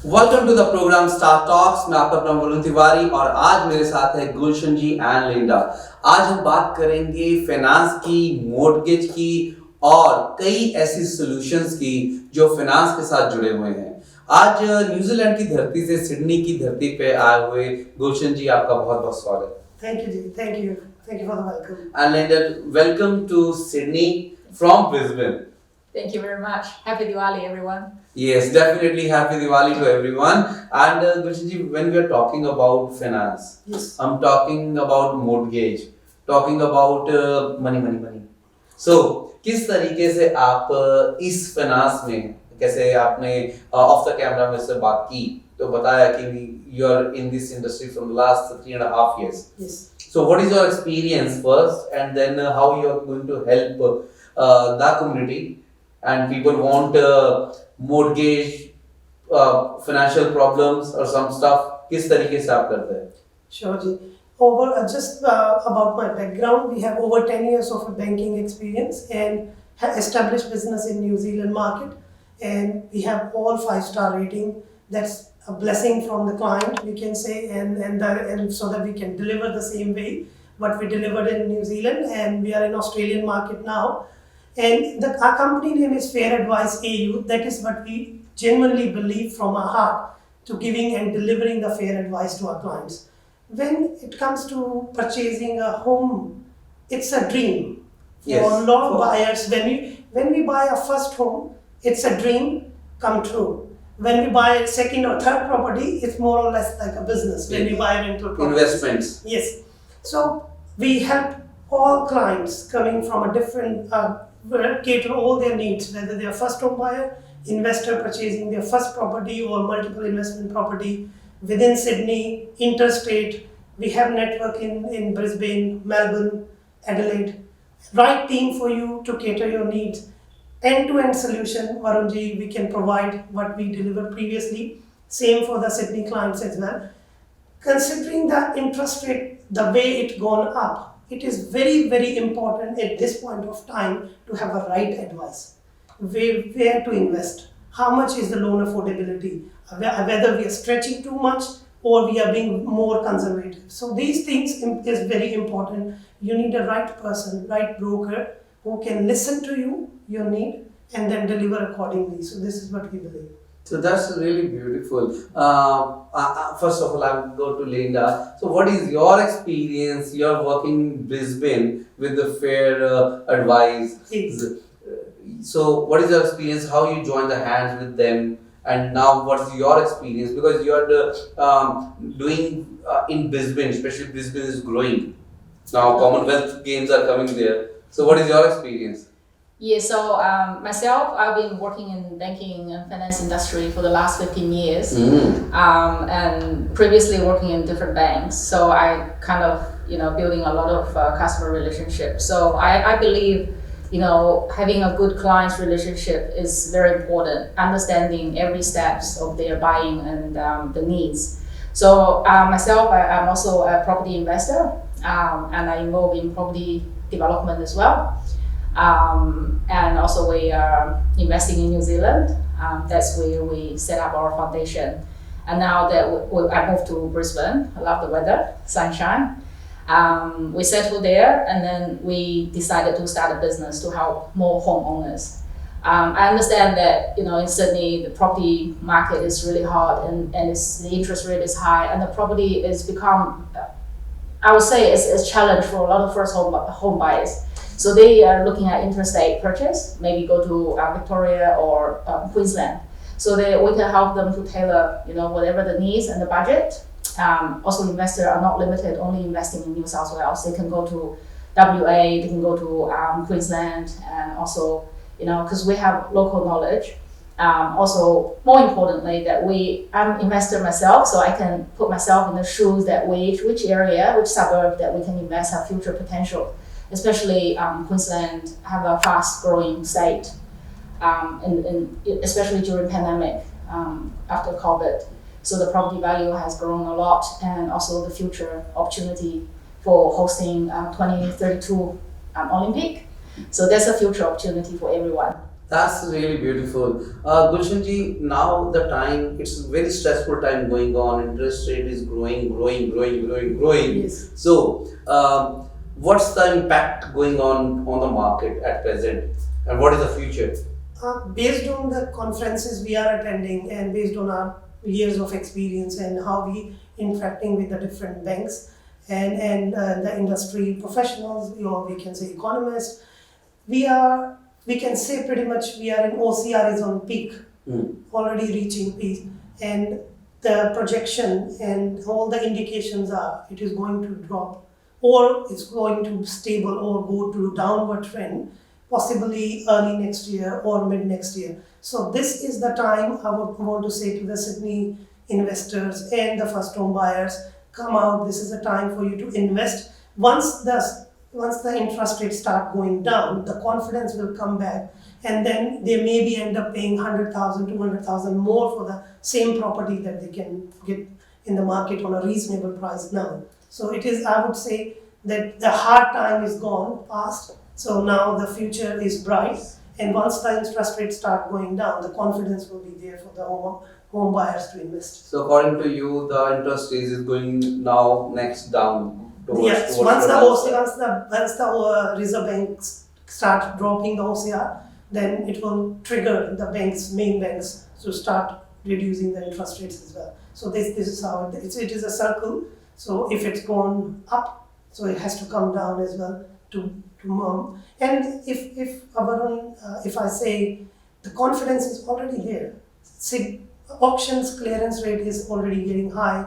Welcome to the program star talks. मैं आपका अपना वरुण तिवारी और आज मेरे साथ है गुलशन जी एंड लिंडा। आज हम बात करेंगे फाइनेंस की, मॉर्गेज की और कई ऐसी सॉल्यूशंस की जो फाइनेंस के साथ जुड़े हुए हैं। आज न्यूजीलैंड की धरती से सिडनी की धरती पे आए हुए गुलशन जी, आपका बहुत बहुत स्वागत। Thank you ji, thank you for the welcome. And Linda, welcome to Sydney from Brisbane. Thank you very much. Happy Diwali, everyone. Yes, definitely happy Diwali to everyone. And Gulshan ji, when we are talking about finance, Yes. I'm talking about mortgage, talking about money. So, किस तरीके से आप इस finance में, कैसे आपने of the camera में से बात की तो बताया कि you are in this industry from the last 3.5 years. Yes. So, what is your experience first, and then how you are going to help the community? And people want mortgage, financial problems or some stuff. किस तरीके से आप करते हैं? Sure ji. Just about my background, we have over 10 years of banking experience and have established business in New Zealand market, and we have all 5-star rating. That's a blessing from the client, we can say, and so that we can deliver the same way what we delivered in New Zealand, and we are in Australian market now. And our company name is Fair Advice AU. That is what we genuinely believe from our heart to giving and delivering the fair advice to our clients. When it comes to purchasing a home, it's a dream. Yes. For a lot of buyers, when we buy a first home, it's a dream come true. When we buy a second or third property, it's more or less like a business. When we buy rental properties. Investments. Yes. So we help all clients coming from a different cater all their needs, whether they are first home buyer, investor purchasing their first property or multiple investment property within Sydney, interstate. We have network in Brisbane, Melbourne, Adelaide. Right team for you to cater your needs. End-to-end solution, Varun ji, we can provide what we delivered previously. Same for the Sydney clients as well. Considering the interest rate, the way it gone up, it is very, very important at this point of time to have a right advice. Where to invest? How much is the loan affordability? Whether we are stretching too much or we are being more conservative. So these things is very important. You need a right person, right broker who can listen to you, your need, and then deliver accordingly. So this is what we believe. So that's really beautiful. First of all, I will go to Linda. So what is your experience? You're working in Brisbane with the Fair Advice. Yes. So what is your experience? How you joined the hands with them? And now what's your experience? Because you are doing in Brisbane, especially Brisbane is growing. Now Commonwealth Games are coming there. So what is your experience? Yeah, so myself, I've been working in banking and finance industry for the last 15 years, and previously working in different banks. So I kind of, building a lot of customer relationships. So I believe, having a good client relationship is very important. Understanding every steps of their buying and the needs. So myself, I'm also a property investor, and I involve in property development as well. And also we are investing in New Zealand. That's where we set up our foundation. And now that I moved to Brisbane, I love the weather, sunshine. We settled there, and then we decided to start a business to help more homeowners. I understand that in Sydney the property market is really hard, and the interest rate is high, and the property is become, I would say, it's a challenge for a lot of first home buyers. So they are looking at interstate purchase, maybe go to Victoria or Queensland. So we can help them to tailor, whatever the needs and the budget. Also, investors are not limited only investing in New South Wales. They can go to WA, they can go to Queensland, and also, because we have local knowledge. Also, more importantly, that I'm an investor myself, so I can put myself in the shoes that which area, which suburb that we can invest our future potential. Especially Queensland have a fast-growing state, especially during pandemic, after COVID. So the property value has grown a lot, and also the future opportunity for hosting 2032 Olympic. So that's a future opportunity for everyone. That's really beautiful. Gulshan ji, now the time, it's a very stressful time going on. Interest rate is growing. Yes. So, what's the impact going on the market at present? And what is the future? Based on the conferences we are attending and based on our years of experience and how we interacting with the different banks and the industry professionals, or we can say economists, we can say pretty much we are in OCR is on peak, already reaching peak, and the projection and all the indications are it is going to drop or it's going to stable or go to downward trend possibly early next year or mid next year. So this is the time I would want to say to the Sydney investors and the first home buyers, come out. This is a time for you to invest. Once the interest rates start going down, the confidence will come back, and then they maybe end up paying 100,000, 200,000 more for the same property that they can get in the market on a reasonable price now. So it is, I would say, that the hard time is gone past. So now the future is bright, and once the interest rates start going down, the confidence will be there for the home buyers to invest. So, according to you, the interest rate is going now next down Yes, towards once the Reserve Bank start dropping the OCR, then it will trigger the main banks to start reducing the interest rates as well. So this is how it is a circle. So if it's gone up, so it has to come down as well to and if I say the confidence is already there, see, auctions clearance rate is already getting high.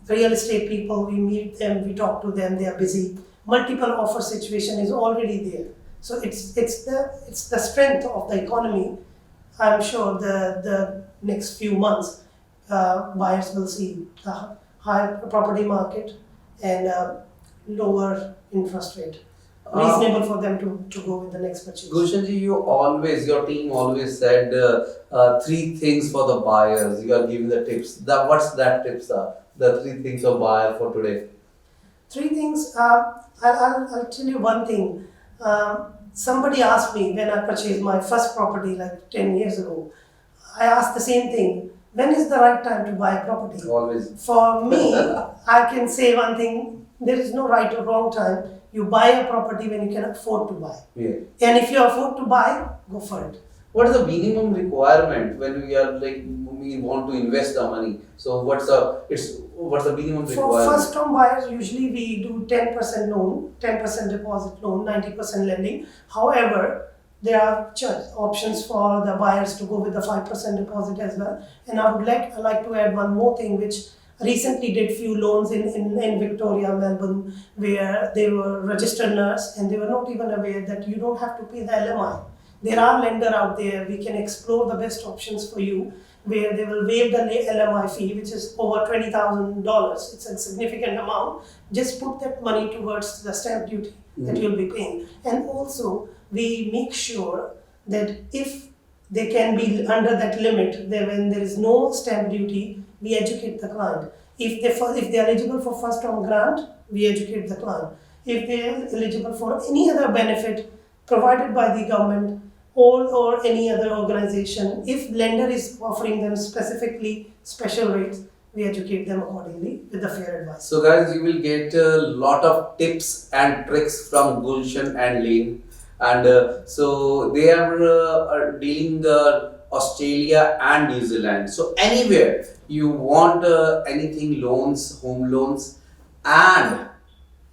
Real estate people, we meet them, we talk to them, they are busy. Multiple offer situation is already there. So it's the strength of the economy. I'm sure the next few months buyers will see the higher property market and lower interest rate. Reasonable for them to go with the next purchase. Gulshan ji, your team always said three things for the buyers. You are giving the tips. What's that tips are? The three things of buyer for today. Three things. I'll tell you one thing. Somebody asked me when I purchased my first property like 10 years ago. I asked the same thing. When is the right time to buy a property? Always. For me, I can say one thing. There is no right or wrong time. You buy a property when you can afford to buy. Yeah. And if you afford to buy, go for it. What is the minimum requirement when we are like we want to invest the money? So what's the minimum requirement? For first home buyers, usually we do 10% loan, 10% deposit loan, 90% lending. However, there are options for the buyers to go with the 5% deposit as well. And I would like to add one more thing, which recently did few loans in Victoria, Melbourne, where they were registered nurse and they were not even aware that you don't have to pay the LMI. There are lender out there, we can explore the best options for you, where they will waive the LMI fee, which is over $20,000. It's a significant amount. Just put that money towards the stamp duty that you'll be paying. And also, we make sure that if they can be under that limit, when there is no stamp duty, we educate the client. If they are eligible for first home grant, we educate the client. If they are eligible for any other benefit provided by the government or any other organization, if lender is offering them specifically special rates, we educate them accordingly with the fair advice. So guys, you will get a lot of tips and tricks from Gulshan and Lane. And so they are dealing Australia and New Zealand. So anywhere you want anything, loans, home loans, and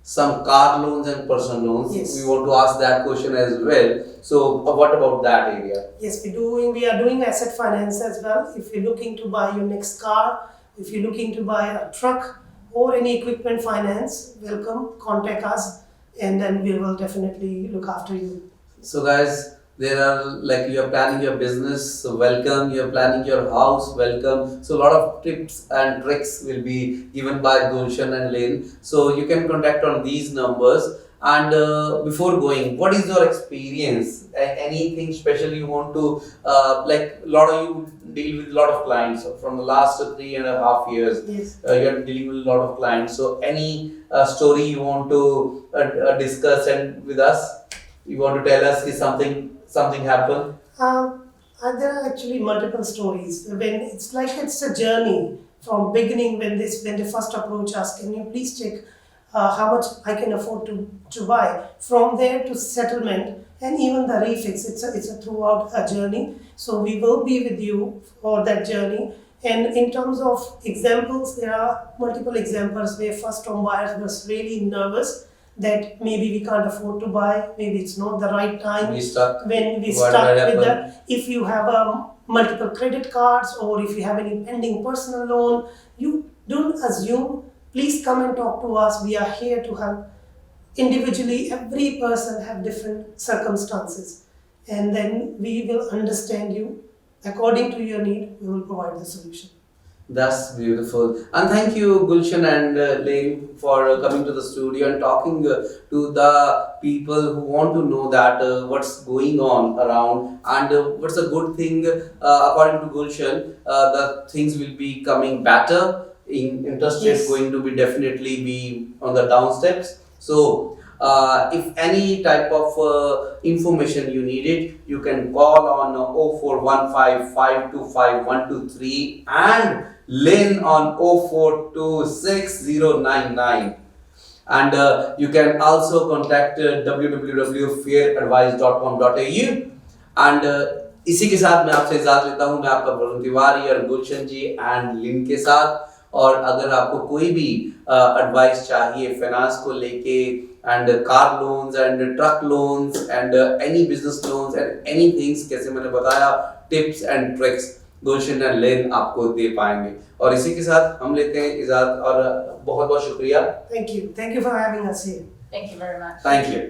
some car loans and personal loans. Yes. We want to ask that question as well. So what about that area? Yes, we are doing asset finance as well. If you're looking to buy your next car, if you're looking to buy a truck or any equipment finance, welcome, contact us, and then we will definitely look after you. So guys, there are like you are planning your business, so welcome. You are planning your house, welcome. So a lot of tips and tricks will be given by Gulshan and Lane. So you can contact on these numbers. And before going, what is your experience? Anything special you want to like? A lot of you deal with a lot of clients from the last 3.5 years. Yes. You are dealing with a lot of clients. So any story you want to discuss and with us? You want to tell us is something something happened? There are actually multiple stories. When it's a journey from beginning when they first approach us, can you please check how much I can afford to buy? From there to settlement and even the refix, it's a throughout a journey. So we will be with you for that journey. And in terms of examples, there are multiple examples where first home buyers was really nervous that maybe we can't afford to buy, maybe it's not the right time. We stuck. When we What stuck will with happen? if you have multiple credit cards or if you have any pending personal loan, you don't assume. Please come and talk to us. We are here to help. Individually, every person have different circumstances, and then we will understand you according to your need. We will provide the solution. That's beautiful. And thank you, Gulshan and Lane, for coming to the studio and talking to the people who want to know that what's going on around and what's a good thing. According to Gulshan, the things will be coming better. Interest rate Yes. going to be definitely be on the down steps. So, if any type of information you needed, you can call on 0415 525 123 and Lynn on 0426 and you can also contact www.fairadvice.com.au and इसी के साथ मैं आपसे इजाजत लेता हूँ। मैं आपका वरुण तिवारी और गुलशन जी एंड लिन के साथ। और अगर आपको कोई भी एडवाइस चाहिए फाइनेंस को लेके and car loans and truck loans and any business loans and any things, कैसे मैंने बताया tips and tricks Gulshan and lane आपको दे पाएंगे। और इसी के साथ हम लेते हैं इजाजत और बहुत बहुत शुक्रिया। Thank you for having us here. Thank you very much. Thank you.